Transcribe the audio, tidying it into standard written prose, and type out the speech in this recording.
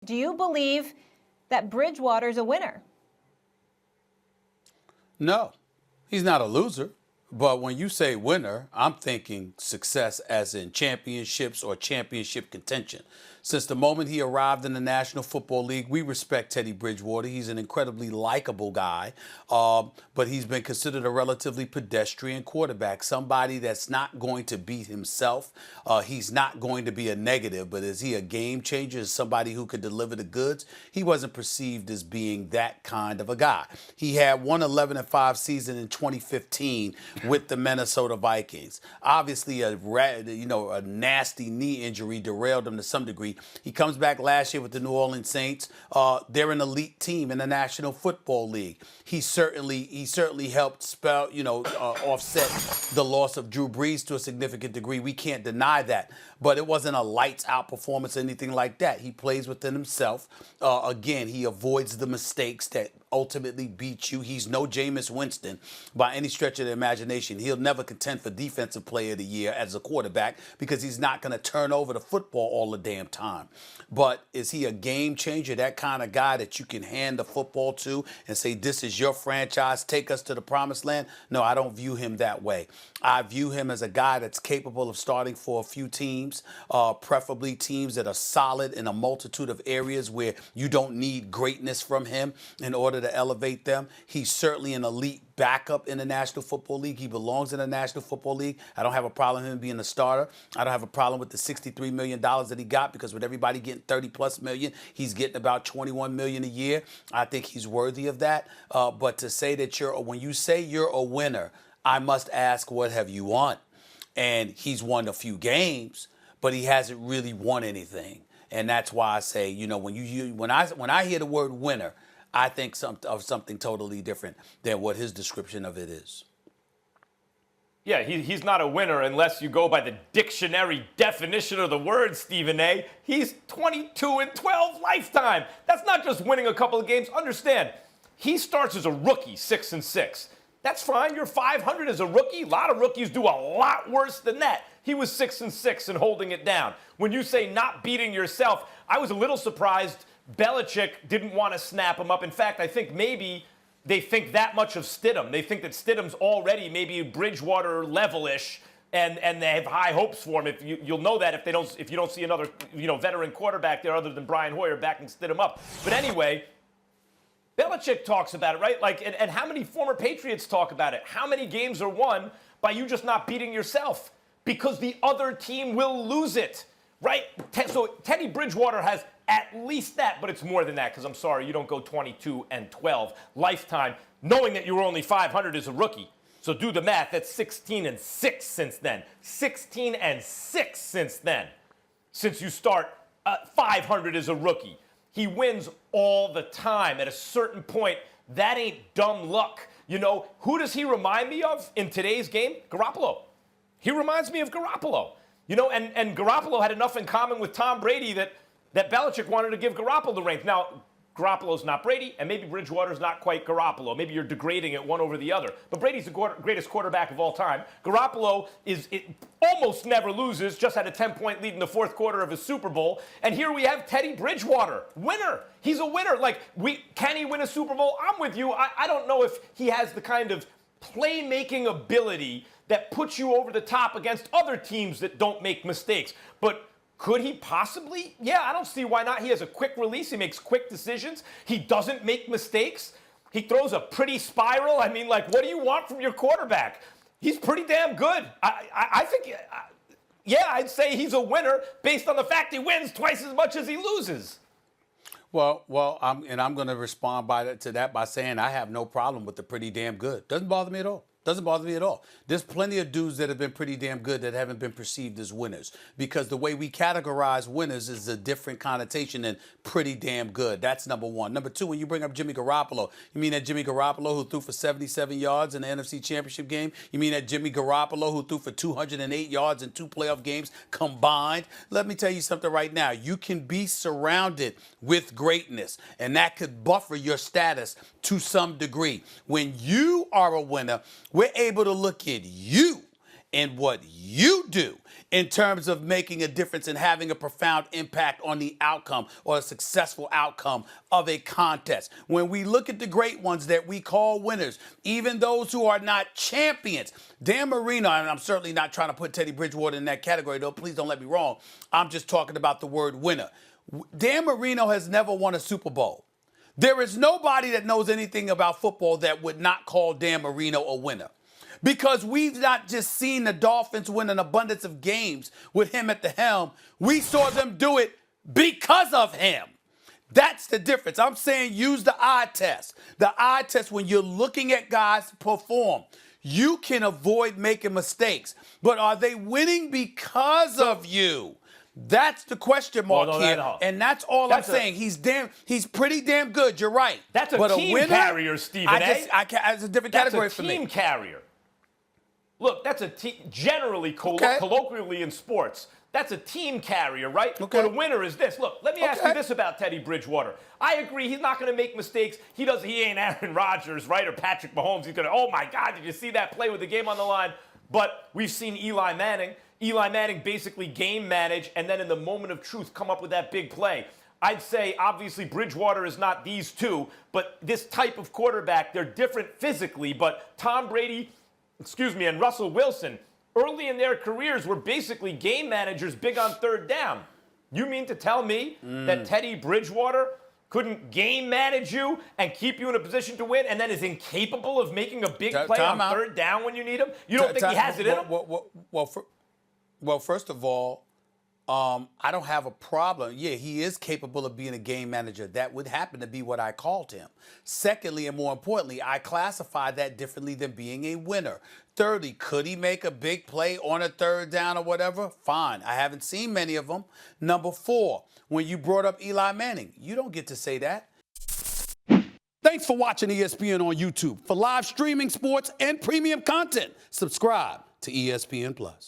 Do you believe that Bridgewater's a winner? No, he's not a loser. But when you say winner, I'm thinking success as in championships or championship contention. Since the moment he arrived in the National Football League, we respect Teddy Bridgewater. He's an incredibly likable guy, but he's been considered a relatively pedestrian quarterback, somebody that's not going to beat himself. He's not going to be a negative, but is he a game changer? Is somebody who could deliver the goods? He wasn't perceived as being that kind of a guy. He had one 11-5 season in 2015 with the Minnesota Vikings. Obviously, a nasty knee injury derailed him to some degree. He comes back last year with the New Orleans Saints. They're an elite team in the National Football League. He certainly helped offset the loss of Drew Brees to a significant degree. We can't deny that. But it wasn't a lights out performance or anything like that. He plays within himself. Again, he avoids the mistakes that ultimately beat you. He's no Jameis Winston by any stretch of the imagination. He'll never contend for Defensive Player of the Year as a quarterback because he's not going to turn over the football all the damn time. But is he a game changer, that kind of guy that you can hand the football to and say, this is your franchise, take us to the promised land? No, I don't view him that way. I view him as a guy that's capable of starting for a few teams, preferably teams that are solid in a multitude of areas where you don't need greatness from him in order to elevate them. He's certainly an elite backup in the National Football League. He belongs in the National Football League. I don't have a problem with him being a starter. I don't have a problem with the $63 million that he got because with everybody getting $30+ million, he's getting about $21 million a year. I think he's worthy of that. But to say that when you say you're a winner, I must ask, what have you won? And he's won a few games, but he hasn't really won anything. And that's why I say, when I hear the word winner, I think of something totally different than what his description of it is. Yeah, he's not a winner unless you go by the dictionary definition of the word, Stephen A. He's 22-12 lifetime. That's not just winning a couple of games. Understand, he starts as a rookie, 6-6. That's fine. You're 500 as a rookie. A lot of rookies do a lot worse than that. He was 6-6 and holding it down. When you say not beating yourself, I was a little surprised Belichick didn't want to snap him up. In fact, I think maybe they think that much of Stidham. They think that Stidham's already maybe Bridgewater level-ish, and they have high hopes for him. You'll know that if you don't see another veteran quarterback there other than Brian Hoyer backing Stidham up. But anyway, Belichick talks about it, right? And how many former Patriots talk about it? How many games are won by you just not beating yourself? Because the other team will lose it, right? So Teddy Bridgewater has at least that, but it's more than that because I'm sorry, you don't go 22-12 lifetime knowing that you were only 500 as a rookie. So do the math. That's 16-6 since then. 16-6 since then. Since you start 500 as a rookie. He wins all the time. At a certain point, that ain't dumb luck. Who does he remind me of in today's game? Garoppolo. He reminds me of Garoppolo. And Garoppolo had enough in common with Tom Brady that Belichick wanted to give Garoppolo the reins. Now, Garoppolo's not Brady, and maybe Bridgewater's not quite Garoppolo. Maybe you're degrading it one over the other. But Brady's the greatest quarterback of all time. Garoppolo almost never loses, just had a 10-point lead in the fourth quarter of his Super Bowl. And here we have Teddy Bridgewater, winner. He's a winner. Can he win a Super Bowl? I'm with you. I don't know if he has the kind of playmaking ability that puts you over the top against other teams that don't make mistakes. But could he possibly? Yeah, I don't see why not. He has a quick release. He makes quick decisions. He doesn't make mistakes. He throws a pretty spiral. What do you want from your quarterback? He's pretty damn good. I think, I'd say he's a winner based on the fact he wins twice as much as he loses. Well, I'm going to respond to that by saying I have no problem with the pretty damn good. Doesn't bother me at all. Doesn't bother me at all. There's plenty of dudes that have been pretty damn good that haven't been perceived as winners because the way we categorize winners is a different connotation than pretty damn good. That's number one. Number two, when you bring up Jimmy Garoppolo, you mean that Jimmy Garoppolo who threw for 77 yards in the NFC Championship game? You mean that Jimmy Garoppolo who threw for 208 yards in 2 playoff games combined? Let me tell you something right now. You can be surrounded with greatness, and that could buffer your status to some degree. When you are a winner, we're able to look at you in what you do in terms of making a difference and having a profound impact on the outcome or a successful outcome of a contest. When we look at the great ones that we call winners, even those who are not champions, Dan Marino, and I'm certainly not trying to put Teddy Bridgewater in that category, though, please don't let me wrong. I'm just talking about the word winner. Dan Marino has never won a Super Bowl. There is nobody that knows anything about football that would not call Dan Marino a winner. Because we've not just seen the Dolphins win an abundance of games with him at the helm. We saw them do it because of him. That's the difference. I'm saying use the eye test. The eye test, when you're looking at guys perform, you can avoid making mistakes. But are they winning because of you? That's the question mark here. No. And that's all I'm saying. He's pretty damn good. You're right. That's a but team carrier, Stephen A. It's a different category for me. That's a team carrier. Look, that's a team, generally, colloquially in sports, that's a team carrier, right? Okay. But a winner is this. Look, let me ask you this about Teddy Bridgewater. I agree, he's not going to make mistakes. He ain't Aaron Rodgers, right, or Patrick Mahomes. He's going to, oh, my God, did you see that play with the game on the line? But we've seen Eli Manning. Eli Manning basically game manage and then in the moment of truth come up with that big play. I'd say, obviously, Bridgewater is not these two, but this type of quarterback, they're different physically. But Tom Brady, and Russell Wilson, early in their careers were basically game managers big on third down. You mean to tell me that Teddy Bridgewater couldn't game manage you and keep you in a position to win and then is incapable of making a big play on third down when you need him? You don't think he has it in him? Well, first of all, I don't have a problem. Yeah, he is capable of being a game manager. That would happen to be what I called him. Secondly, and more importantly, I classify that differently than being a winner. Thirdly, could he make a big play on a third down or whatever? Fine. I haven't seen many of them. Number 4, when you brought up Eli Manning, you don't get to say that. Thanks for watching ESPN on YouTube. For live streaming sports and premium content, subscribe to ESPN+.